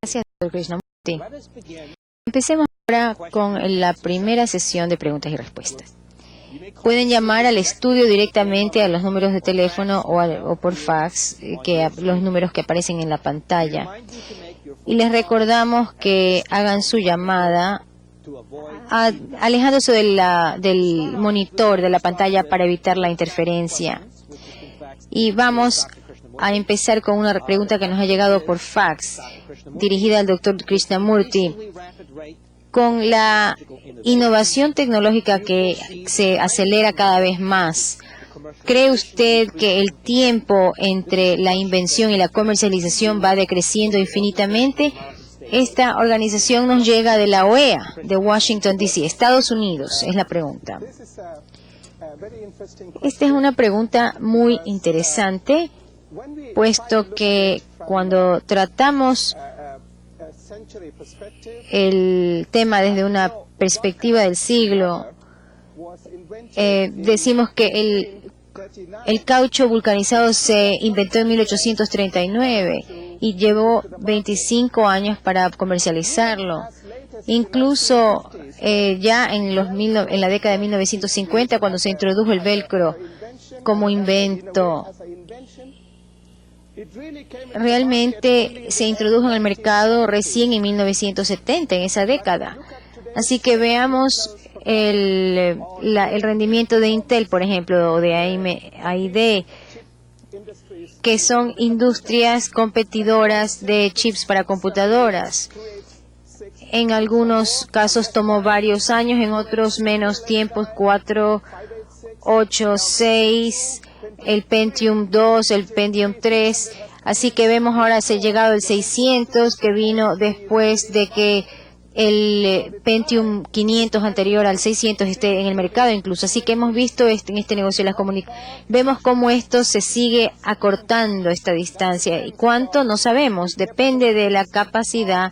Gracias, Dr. Krishnamurti. Empecemos ahora con la primera sesión de preguntas y respuestas. Pueden llamar al estudio directamente a los números de teléfono o por fax, los números que aparecen en la pantalla. Y les recordamos que hagan su llamada alejándose del monitor de la pantalla para evitar la interferencia. Y vamos a empezar con una pregunta que nos ha llegado por fax, dirigida al Dr. Krishnamurti. Con la innovación tecnológica que se acelera cada vez más, ¿cree usted que el tiempo entre la invención y la comercialización va decreciendo infinitamente? Esta organización nos llega de la OEA, de Washington, D.C., Estados Unidos, es la pregunta. Esta es una pregunta muy interesante, puesto que cuando tratamos el tema desde una perspectiva del siglo, decimos que el caucho vulcanizado se inventó en 1839 y llevó 25 años para comercializarlo. Incluso ya en la década de 1950, cuando se introdujo el velcro como invento, realmente se introdujo en el mercado recién en 1970, en esa década. Así que veamos el rendimiento de Intel, por ejemplo, o de AMD, que son industrias competidoras de chips para computadoras. En algunos casos tomó varios años, en otros menos tiempo, 4, 8, 6, el Pentium 2, el Pentium 3. Así que vemos ahora se ha llegado el 600, que vino después de que el Pentium 500 anterior al 600 esté en el mercado incluso. Así que hemos visto en este negocio las vemos cómo esto se sigue acortando esta distancia. ¿Y cuánto? No sabemos. Depende de la capacidad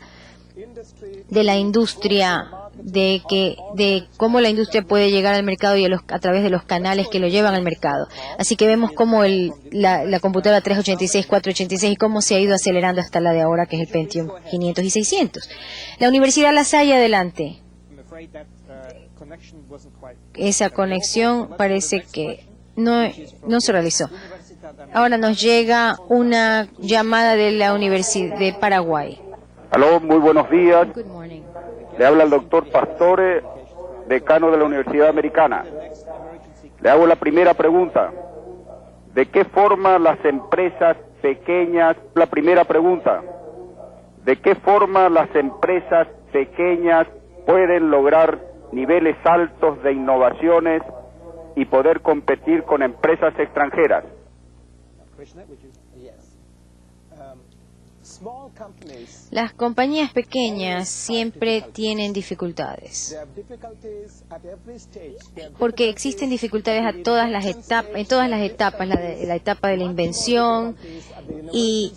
de la industria, de cómo la industria puede llegar al mercado y a través de los canales que lo llevan al mercado. Así que vemos cómo la computadora 386, 486 y cómo se ha ido acelerando hasta la de ahora, que es el Pentium 500 y 600. La Universidad La Salle, adelante. Esa conexión parece que no se realizó. Ahora nos llega una llamada de la Universidad de Paraguay. Aló, muy buenos días. Le habla el doctor Pastore, decano de la Universidad Americana. Le hago la primera pregunta. ¿De qué forma las empresas pequeñas, la primera pregunta, ¿de qué forma las empresas pequeñas pueden lograr niveles altos de innovaciones y poder competir con empresas extranjeras? Las compañías pequeñas siempre tienen dificultades, porque existen dificultades en todas las etapas, la etapa de la invención y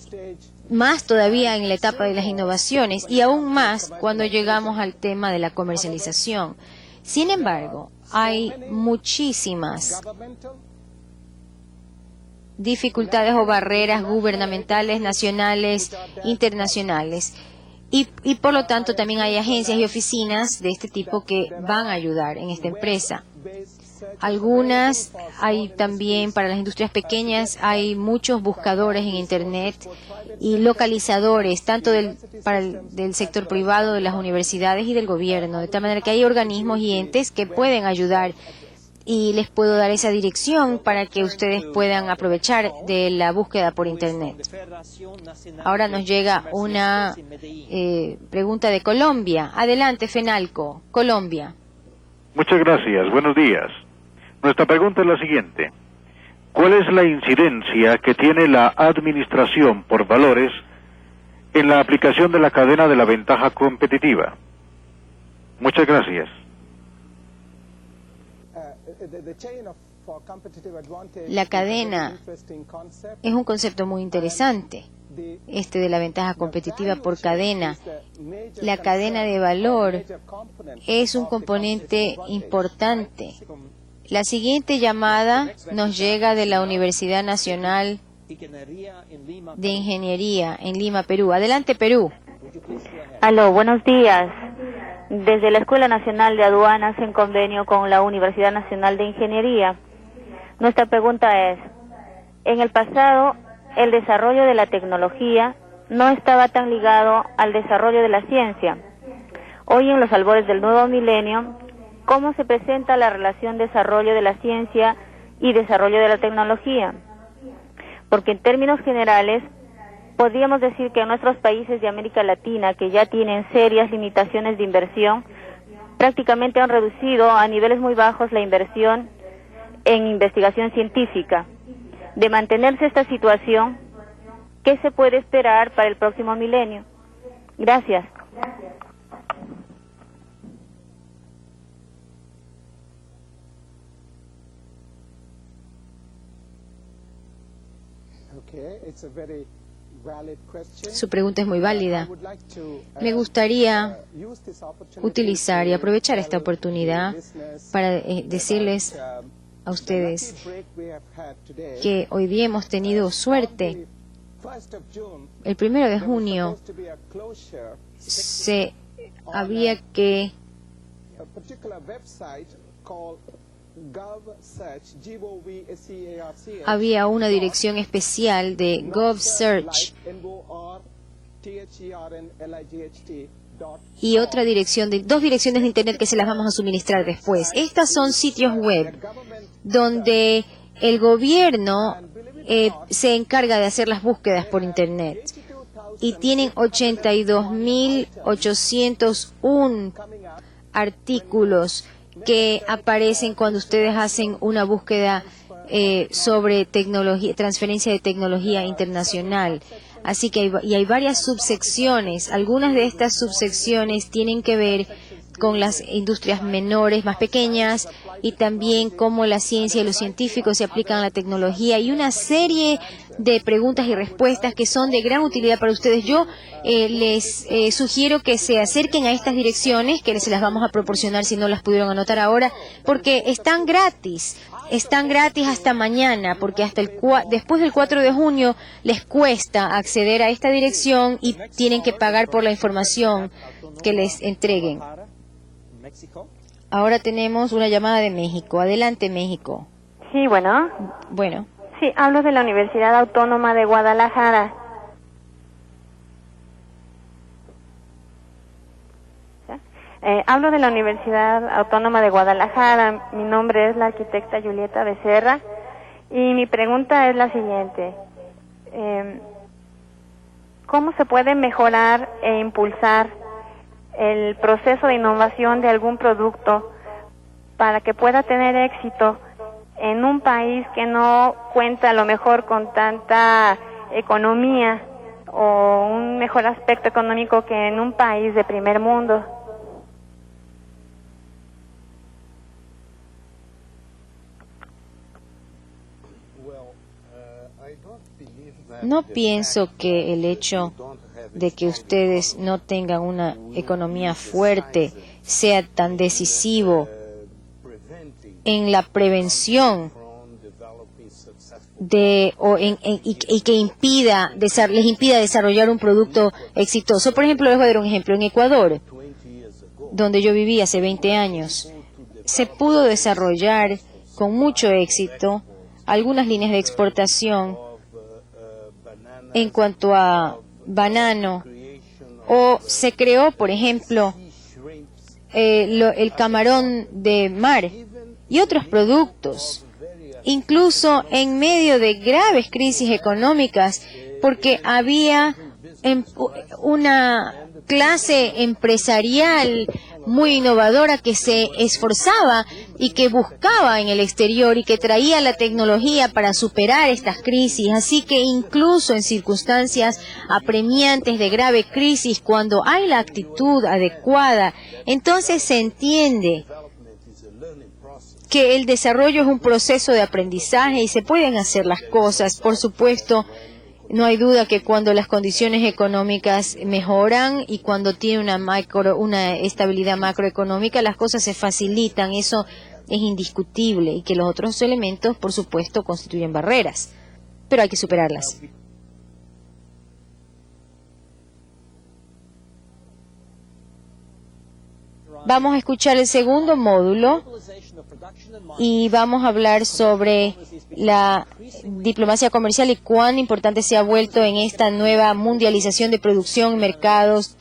más todavía en la etapa de las innovaciones y aún más cuando llegamos al tema de la comercialización. Sin embargo, hay muchísimas dificultades o barreras gubernamentales, nacionales, internacionales. Y por lo tanto también hay agencias y oficinas de este tipo que van a ayudar en esta empresa. Algunas hay también para las industrias pequeñas, hay muchos buscadores en Internet y localizadores, tanto del sector privado, de las universidades y del gobierno, de tal manera que hay organismos y entes que pueden ayudar. Y les puedo dar esa dirección para que ustedes puedan aprovechar de la búsqueda por Internet. Ahora nos llega una pregunta de Colombia. Adelante, Fenalco, Colombia. Muchas gracias. Buenos días. Nuestra pregunta es la siguiente. ¿Cuál es la incidencia que tiene la administración por valores en la aplicación de la cadena de la ventaja competitiva? Muchas gracias. La cadena es un concepto muy interesante, de la ventaja competitiva por cadena. La cadena de valor es un componente importante. La siguiente llamada nos llega de la Universidad Nacional de Ingeniería en Lima, Perú. Adelante, Perú. Aló, buenos días. Desde la Escuela Nacional de Aduanas en convenio con la Universidad Nacional de Ingeniería. Nuestra pregunta es, en el pasado el desarrollo de la tecnología no estaba tan ligado al desarrollo de la ciencia. Hoy en los albores del nuevo milenio, ¿cómo se presenta la relación desarrollo de la ciencia y desarrollo de la tecnología? Porque en términos generales, podríamos decir que en nuestros países de América Latina, que ya tienen serias limitaciones de inversión, prácticamente han reducido a niveles muy bajos la inversión en investigación científica. De mantenerse esta situación, ¿qué se puede esperar para el próximo milenio? Gracias. Su pregunta es muy válida. Me gustaría utilizar y aprovechar esta oportunidad para decirles a ustedes que hoy día hemos tenido suerte. El 1 de junio había una dirección especial de GovSearch y otra dirección dos direcciones de internet que se las vamos a suministrar después. Estas son sitios web donde el gobierno se encarga de hacer las búsquedas por internet y tienen 82.801 artículos que aparecen cuando ustedes hacen una búsqueda sobre tecnología, transferencia de tecnología internacional. Así que hay varias subsecciones. Algunas de estas subsecciones tienen que ver con las industrias menores, más pequeñas, y también cómo la ciencia y los científicos se aplican a la tecnología, y una serie de preguntas y respuestas que son de gran utilidad para ustedes. Yo les sugiero que se acerquen a estas direcciones, que se las vamos a proporcionar si no las pudieron anotar ahora, porque están gratis hasta mañana, porque después del 4 de junio les cuesta acceder a esta dirección y tienen que pagar por la información que les entreguen. Ahora tenemos una llamada de México. Adelante, México. Sí, bueno. Bueno. Sí, hablo de la Universidad Autónoma de Guadalajara. Hablo de la Universidad Autónoma de Guadalajara. Mi nombre es la arquitecta Julieta Becerra y mi pregunta es la siguiente. ¿Cómo se puede mejorar e impulsar el proceso de innovación de algún producto para que pueda tener éxito en un país que no cuenta a lo mejor con tanta economía o un mejor aspecto económico que en un país de primer mundo? No pienso que el hecho de que ustedes no tengan una economía fuerte sea tan decisivo en la prevención y que les impida desarrollar un producto exitoso. Por ejemplo, les voy a dar un ejemplo. En Ecuador, donde yo viví hace 20 años, se pudo desarrollar con mucho éxito algunas líneas de exportación en cuanto a banano, o se creó, por ejemplo, el camarón de mar y otros productos, incluso en medio de graves crisis económicas, porque había una clase empresarial muy innovadora que se esforzaba y que buscaba en el exterior y que traía la tecnología para superar estas crisis. Así que incluso en circunstancias apremiantes de grave crisis, cuando hay la actitud adecuada, entonces se entiende que el desarrollo es un proceso de aprendizaje y se pueden hacer las cosas. Por supuesto, no hay duda que cuando las condiciones económicas mejoran y cuando tiene una estabilidad macroeconómica, las cosas se facilitan. Eso es indiscutible, y que los otros elementos, por supuesto, constituyen barreras. pero hay que superarlas. Vamos a escuchar el segundo módulo y vamos a hablar sobre la diplomacia comercial y cuán importante se ha vuelto en esta nueva mundialización de producción, mercados.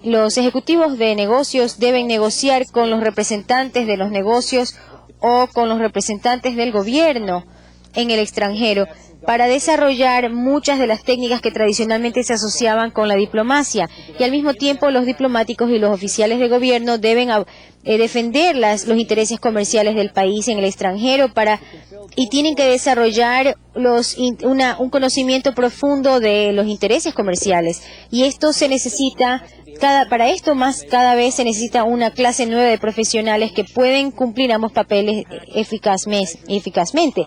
Los ejecutivos de negocios deben negociar con los representantes de los negocios o con los representantes del gobierno en el extranjero para desarrollar muchas de las técnicas que tradicionalmente se asociaban con la diplomacia. Y al mismo tiempo los diplomáticos y los oficiales de gobierno deben defender los intereses comerciales del país en el extranjero y tienen que desarrollar un conocimiento profundo de los intereses comerciales. Y esto se necesita, cada vez se necesita una clase nueva de profesionales que pueden cumplir ambos papeles eficazmente.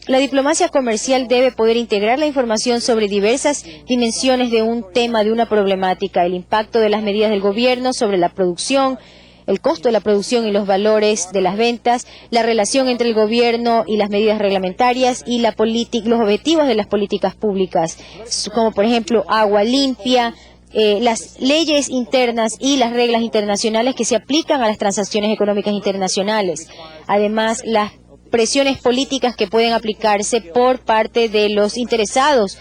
La diplomacia comercial debe poder integrar la información sobre diversas dimensiones de un tema, de una problemática, el impacto de las medidas del gobierno sobre la producción, el costo de la producción y los valores de las ventas, la relación entre el gobierno y las medidas reglamentarias y los objetivos de las políticas públicas, como por ejemplo agua limpia, las leyes internas y las reglas internacionales que se aplican a las transacciones económicas internacionales. Además, las presiones políticas que pueden aplicarse por parte de los interesados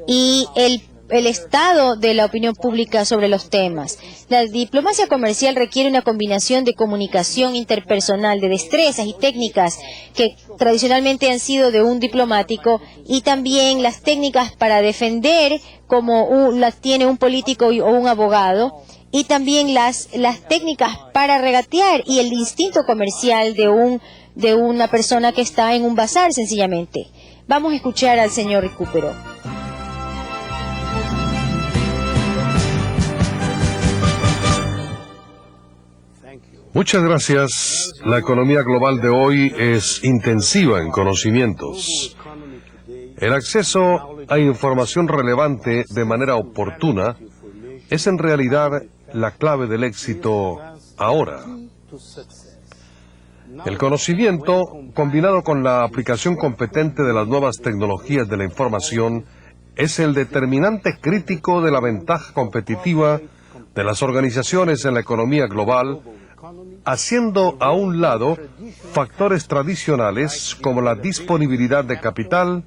y el estado de la opinión pública sobre los temas. La diplomacia comercial requiere una combinación de comunicación interpersonal, de destrezas y técnicas que tradicionalmente han sido de un diplomático, y también las técnicas para defender, como las tiene un político o un abogado, y también las técnicas para regatear y el instinto comercial de una persona que está en un bazar, sencillamente. Vamos a escuchar al señor Recupero. Muchas gracias. La economía global de hoy es intensiva en conocimientos. El acceso a información relevante de manera oportuna es en realidad la clave del éxito ahora. El conocimiento, combinado con la aplicación competente de las nuevas tecnologías de la información, es el determinante crítico de la ventaja competitiva de las organizaciones en la economía global, haciendo a un lado factores tradicionales como la disponibilidad de capital,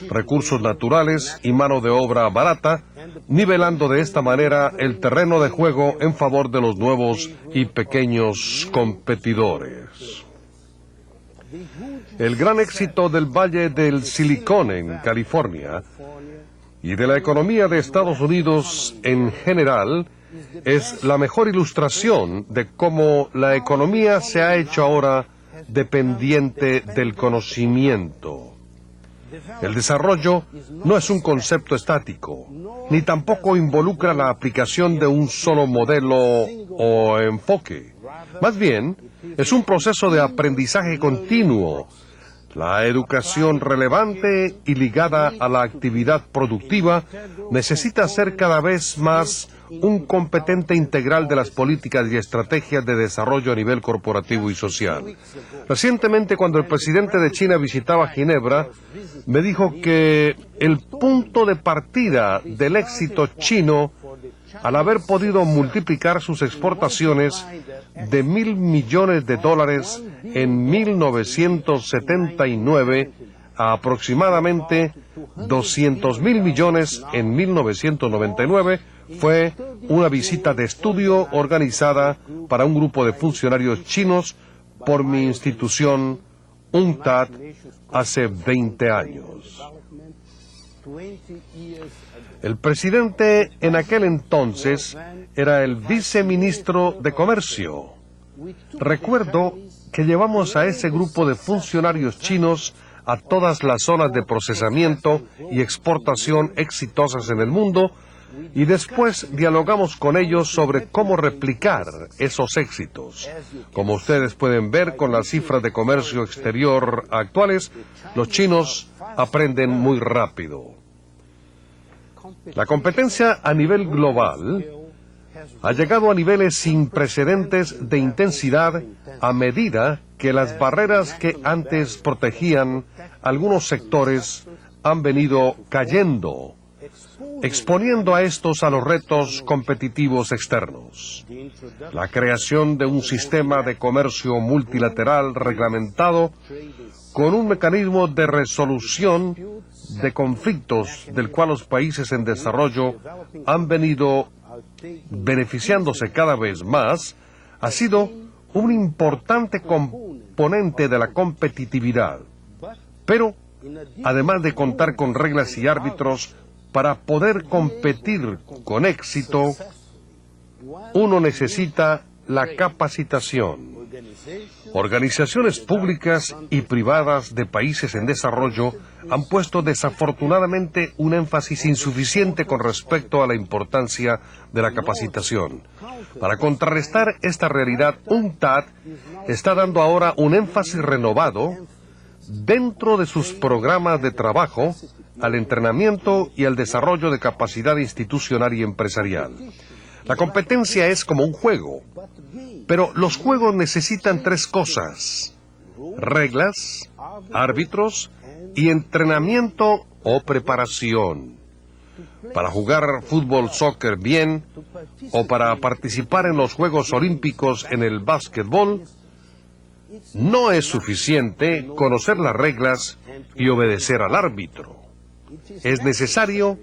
recursos naturales y mano de obra barata, nivelando de esta manera el terreno de juego en favor de los nuevos y pequeños competidores. El gran éxito del Valle del Silicón en California y de la economía de Estados Unidos en general es la mejor ilustración de cómo la economía se ha hecho ahora dependiente del conocimiento. El desarrollo no es un concepto estático, ni tampoco involucra la aplicación de un solo modelo o enfoque. Más bien, es un proceso de aprendizaje continuo. La educación relevante y ligada a la actividad productiva necesita ser cada vez más un competente integral de las políticas y estrategias de desarrollo a nivel corporativo y social. Recientemente, cuando el presidente de China visitaba Ginebra, me dijo que el punto de partida del éxito chino, al haber podido multiplicar sus exportaciones de $1.000 millones en 1979 a aproximadamente $200.000 millones en 1999, fue una visita de estudio organizada para un grupo de funcionarios chinos por mi institución, UNCTAD, hace 20 años. El presidente en aquel entonces era el viceministro de Comercio. Recuerdo que llevamos a ese grupo de funcionarios chinos a todas las zonas de procesamiento y exportación exitosas en el mundo, y después dialogamos con ellos sobre cómo replicar esos éxitos. Como ustedes pueden ver con las cifras de comercio exterior actuales, los chinos aprenden muy rápido. La competencia a nivel global ha llegado a niveles sin precedentes de intensidad a medida que las barreras que antes protegían algunos sectores han venido cayendo, exponiendo a estos a los retos competitivos externos. La creación de un sistema de comercio multilateral reglamentado con un mecanismo de resolución de conflictos del cual los países en desarrollo han venido beneficiándose cada vez más, ha sido un importante componente de la competitividad. Pero, además de contar con reglas y árbitros para poder competir con éxito, uno necesita la capacitación. Organizaciones públicas y privadas de países en desarrollo han puesto desafortunadamente un énfasis insuficiente con respecto a la importancia de la capacitación. Para contrarrestar esta realidad, UNCTAD está dando ahora un énfasis renovado dentro de sus programas de trabajo al entrenamiento y al desarrollo de capacidad institucional y empresarial. La competencia es como un juego, pero los juegos necesitan tres cosas: reglas, árbitros y entrenamiento o preparación. Para jugar fútbol, soccer bien, o para participar en los Juegos Olímpicos en el básquetbol, no es suficiente conocer las reglas y obedecer al árbitro. Es necesario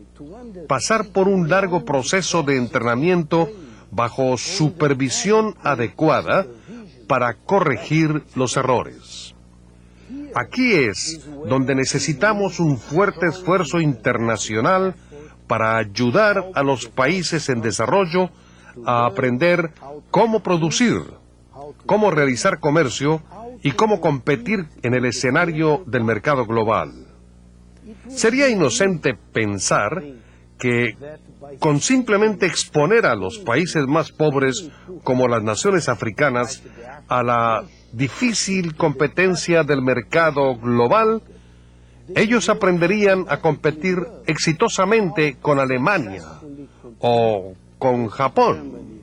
pasar por un largo proceso de entrenamiento bajo supervisión adecuada para corregir los errores. Aquí es donde necesitamos un fuerte esfuerzo internacional para ayudar a los países en desarrollo a aprender cómo producir, cómo realizar comercio y cómo competir en el escenario del mercado global. Sería inocente pensar que con simplemente exponer a los países más pobres, como las naciones africanas, a la difícil competencia del mercado global, ellos aprenderían a competir exitosamente con Alemania o con Japón.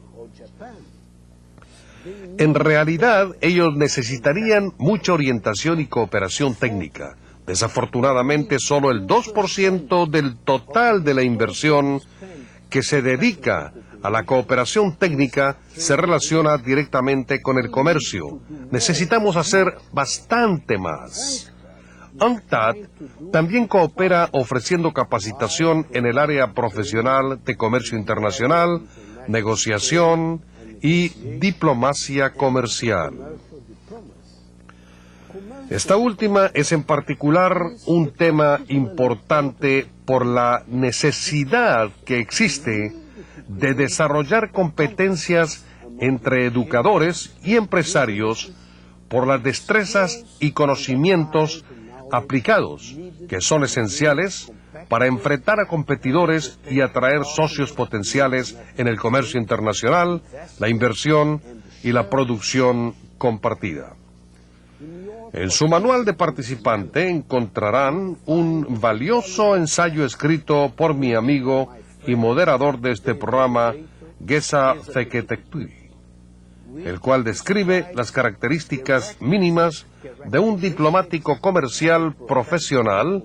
En realidad, ellos necesitarían mucha orientación y cooperación técnica. Desafortunadamente, solo el 2% del total de la inversión que se dedica a la cooperación técnica se relaciona directamente con el comercio. Necesitamos hacer bastante más. UNCTAD también coopera ofreciendo capacitación en el área profesional de comercio internacional, negociación y diplomacia comercial. Esta última es en particular un tema importante por la necesidad que existe de desarrollar competencias entre educadores y empresarios por las destrezas y conocimientos aplicados que son esenciales para enfrentar a competidores y atraer socios potenciales en el comercio internacional, la inversión y la producción compartida. En su manual de participante encontrarán un valioso ensayo escrito por mi amigo y moderador de este programa, Geza Feketektui, el cual describe las características mínimas de un diplomático comercial profesional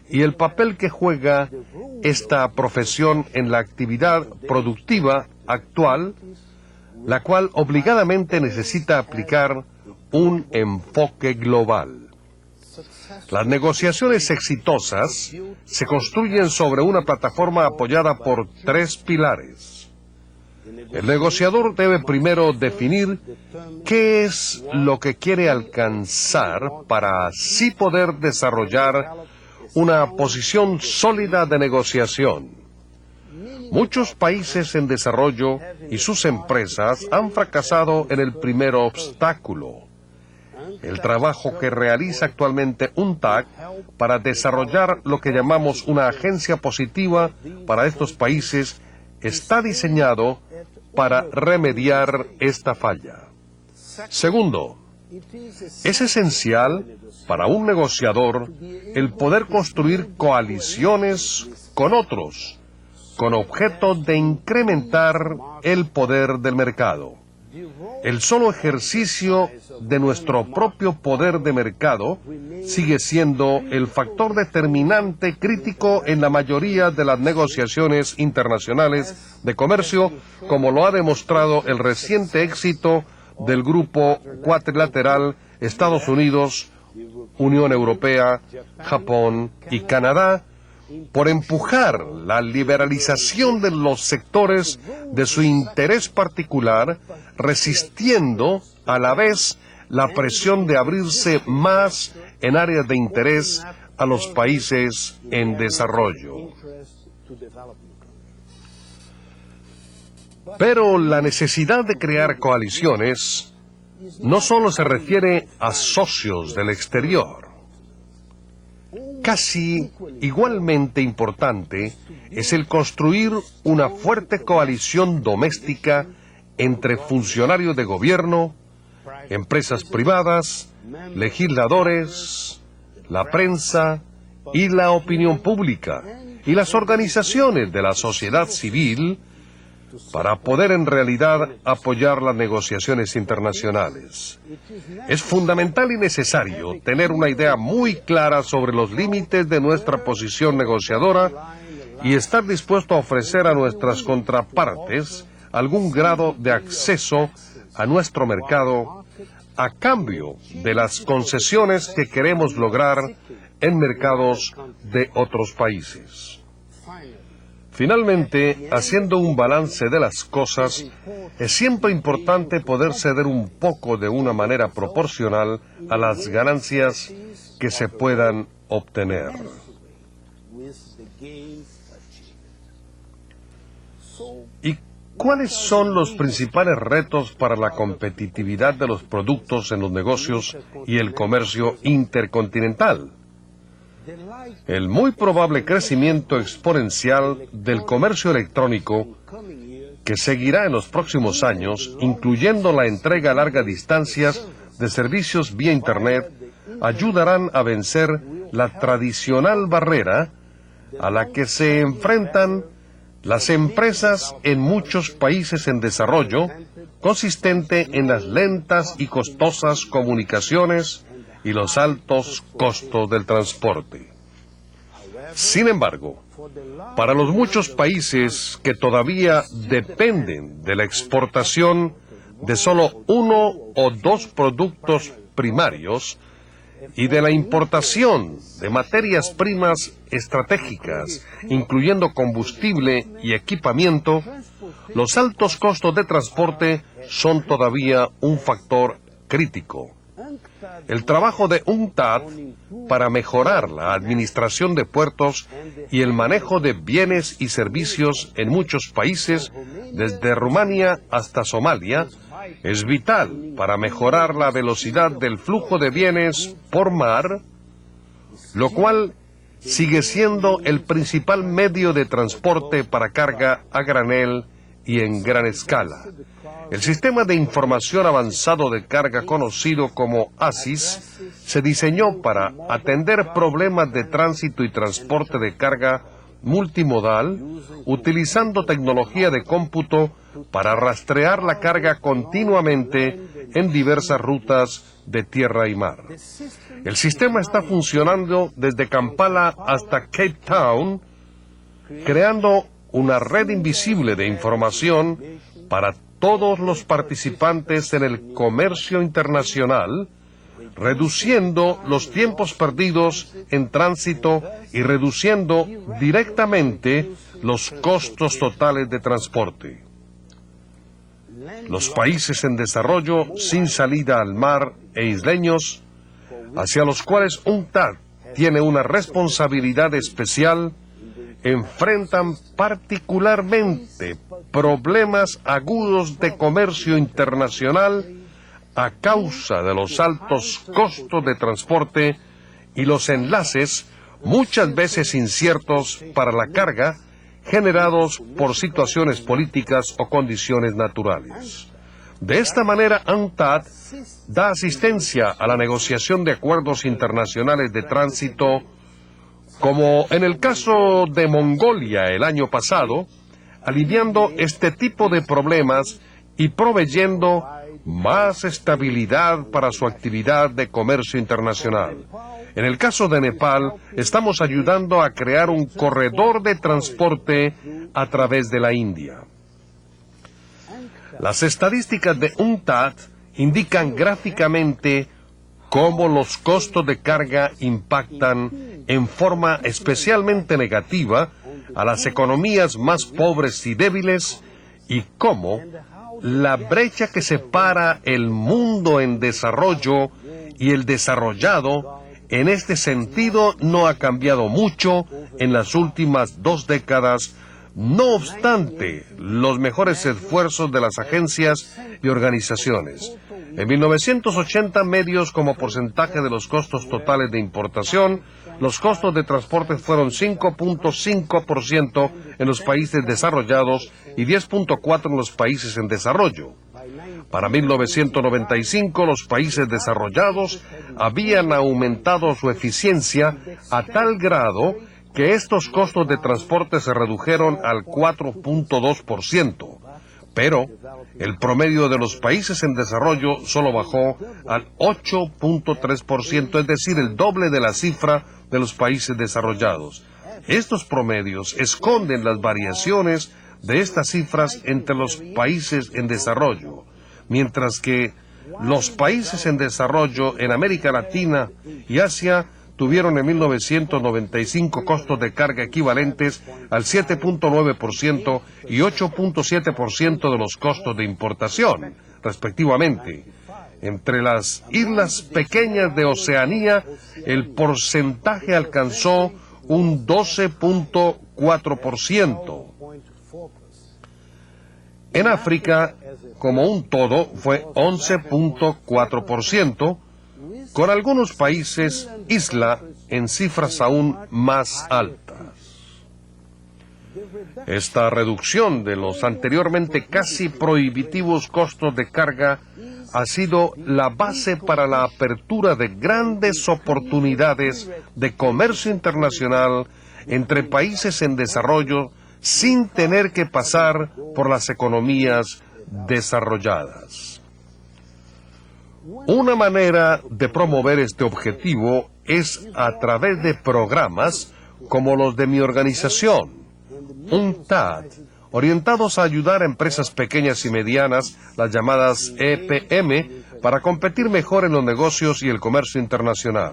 y el papel que juega esta profesión en la actividad productiva actual, la cual obligadamente necesita aplicar un enfoque global. Las negociaciones exitosas se construyen sobre una plataforma apoyada por tres pilares. El negociador debe primero definir qué es lo que quiere alcanzar para así poder desarrollar una posición sólida de negociación. Muchos países en desarrollo y sus empresas han fracasado en el primer obstáculo. El trabajo que realiza actualmente UNCTAD para desarrollar lo que llamamos una agencia positiva para estos países está diseñado para remediar esta falla. Segundo, es esencial para un negociador el poder construir coaliciones con otros, con objeto de incrementar el poder del mercado. El solo ejercicio de nuestro propio poder de mercado sigue siendo el factor determinante crítico en la mayoría de las negociaciones internacionales de comercio, como lo ha demostrado el reciente éxito del grupo cuatrilateral Estados Unidos, Unión Europea, Japón y Canadá, por empujar la liberalización de los sectores de su interés particular, resistiendo a la vez la presión de abrirse más en áreas de interés a los países en desarrollo. Pero la necesidad de crear coaliciones no solo se refiere a socios del exterior. Casi igualmente importante es el construir una fuerte coalición doméstica entre funcionarios de gobierno, empresas privadas, legisladores, la prensa y la opinión pública, y las organizaciones de la sociedad civil, para poder en realidad apoyar las negociaciones internacionales. Es fundamental y necesario tener una idea muy clara sobre los límites de nuestra posición negociadora y estar dispuesto a ofrecer a nuestras contrapartes algún grado de acceso a nuestro mercado a cambio de las concesiones que queremos lograr en mercados de otros países. Finalmente, haciendo un balance de las cosas, es siempre importante poder ceder un poco de una manera proporcional a las ganancias que se puedan obtener. ¿Y cuáles son los principales retos para la competitividad de los productos en los negocios y el comercio intercontinental? El muy probable crecimiento exponencial del comercio electrónico que seguirá en los próximos años, incluyendo la entrega a largas distancias de servicios vía Internet, ayudarán a vencer la tradicional barrera a la que se enfrentan las empresas en muchos países en desarrollo, consistente en las lentas y costosas comunicaciones y los altos costos del transporte. Sin embargo, para los muchos países que todavía dependen de la exportación de solo uno o dos productos primarios y de la importación de materias primas estratégicas, incluyendo combustible y equipamiento, los altos costos de transporte son todavía un factor crítico. El trabajo de UNCTAD para mejorar la administración de puertos y el manejo de bienes y servicios en muchos países, desde Rumania hasta Somalia, es vital para mejorar la velocidad del flujo de bienes por mar, lo cual sigue siendo el principal medio de transporte para carga a granel y en gran escala. El sistema de información avanzado de carga conocido como ASIS se diseñó para atender problemas de tránsito y transporte de carga multimodal, utilizando tecnología de cómputo para rastrear la carga continuamente en diversas rutas de tierra y mar. El sistema está funcionando desde Kampala hasta Cape Town, creando una red invisible de información para todos los participantes en el comercio internacional, reduciendo los tiempos perdidos en tránsito y reduciendo directamente los costos totales de transporte. Los países en desarrollo sin salida al mar e isleños, hacia los cuales UNCTAD tiene una responsabilidad especial, enfrentan particularmente problemas agudos de comercio internacional a causa de los altos costos de transporte y los enlaces, muchas veces inciertos para la carga, generados por situaciones políticas o condiciones naturales. De esta manera, UNCTAD da asistencia a la negociación de acuerdos internacionales de tránsito como en el caso de Mongolia el año pasado, aliviando este tipo de problemas y proveyendo más estabilidad para su actividad de comercio internacional. En el caso de Nepal, estamos ayudando a crear un corredor de transporte a través de la India. Las estadísticas de UNCTAD indican gráficamente cómo los costos de carga impactan en forma especialmente negativa a las economías más pobres y débiles, y cómo la brecha que separa el mundo en desarrollo y el desarrollado en este sentido no ha cambiado mucho en las últimas 2 décadas, no obstante los mejores esfuerzos de las agencias y organizaciones. En 1980, medios como porcentaje de los costos totales de importación, los costos de transporte fueron 5.5% en los países desarrollados y 10.4% en los países en desarrollo. Para 1995, los países desarrollados habían aumentado su eficiencia a tal grado que estos costos de transporte se redujeron al 4.2%. Pero el promedio de los países en desarrollo solo bajó al 8.3%, es decir, el doble de la cifra de los países desarrollados. Estos promedios esconden las variaciones de estas cifras entre los países en desarrollo, mientras que los países en desarrollo en América Latina y Asia tuvieron en 1995 costos de carga equivalentes al 7.9% y 8.7% de los costos de importación, respectivamente. Entre las islas pequeñas de Oceanía, el porcentaje alcanzó un 12.4%. En África, como un todo, fue 11.4%, con algunos países isla en cifras aún más altas. Esta reducción de los anteriormente casi prohibitivos costos de carga ha sido la base para la apertura de grandes oportunidades de comercio internacional entre países en desarrollo sin tener que pasar por las economías desarrolladas. Una manera de promover este objetivo es a través de programas como los de mi organización, UNCTAD, orientados a ayudar a empresas pequeñas y medianas, las llamadas EPM, para competir mejor en los negocios y el comercio internacional.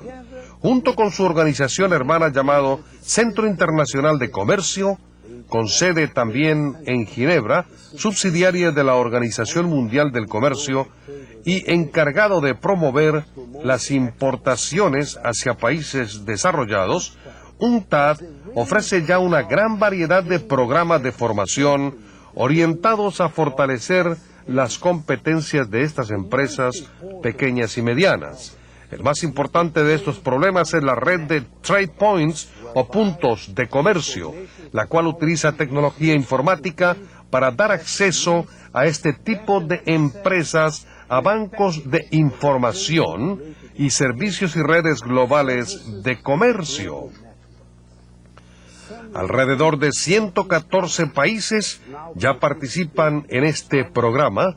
Junto con su organización hermana llamado Centro Internacional de Comercio, con sede también en Ginebra, subsidiaria de la Organización Mundial del Comercio y encargado de promover las importaciones hacia países desarrollados, UNCTAD ofrece ya una gran variedad de programas de formación orientados a fortalecer las competencias de estas empresas pequeñas y medianas. El más importante de estos problemas es la red de Trade Points o puntos de comercio, la cual utiliza tecnología informática para dar acceso a este tipo de empresas a bancos de información y servicios y redes globales de comercio. Alrededor de 114 países ya participan en este programa,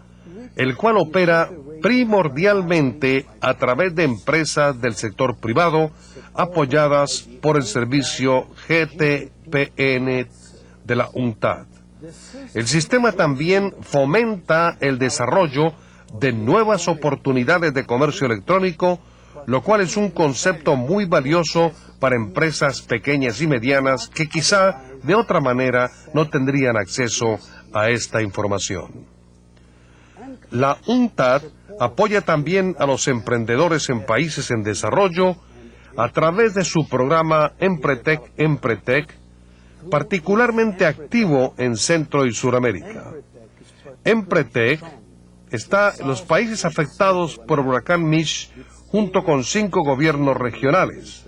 el cual opera primordialmente a través de empresas del sector privado apoyadas por el servicio GTPN de la UNCTAD. El sistema también fomenta el desarrollo de nuevas oportunidades de comercio electrónico, lo cual es un concepto muy valioso para empresas pequeñas y medianas que quizá de otra manera no tendrían acceso a esta información. La UNCTAD apoya también a los emprendedores en países en desarrollo a través de su programa Empretec, particularmente activo en Centro y Suramérica. Empretec está en los países afectados por el huracán Mitch junto con 5 gobiernos regionales.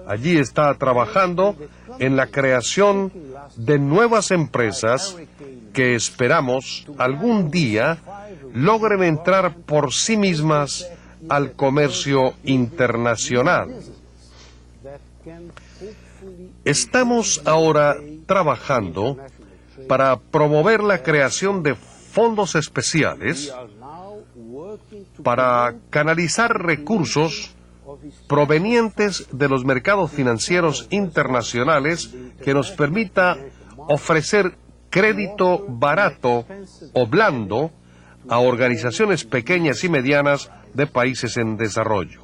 Allí está trabajando en la creación de nuevas empresas que esperamos algún día logren entrar por sí mismas al comercio internacional. Estamos ahora trabajando para promover la creación de fondos especiales para canalizar recursos provenientes de los mercados financieros internacionales que nos permita ofrecer crédito barato o blando a organizaciones pequeñas y medianas de países en desarrollo.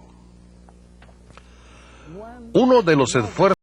Uno de los esfuerzos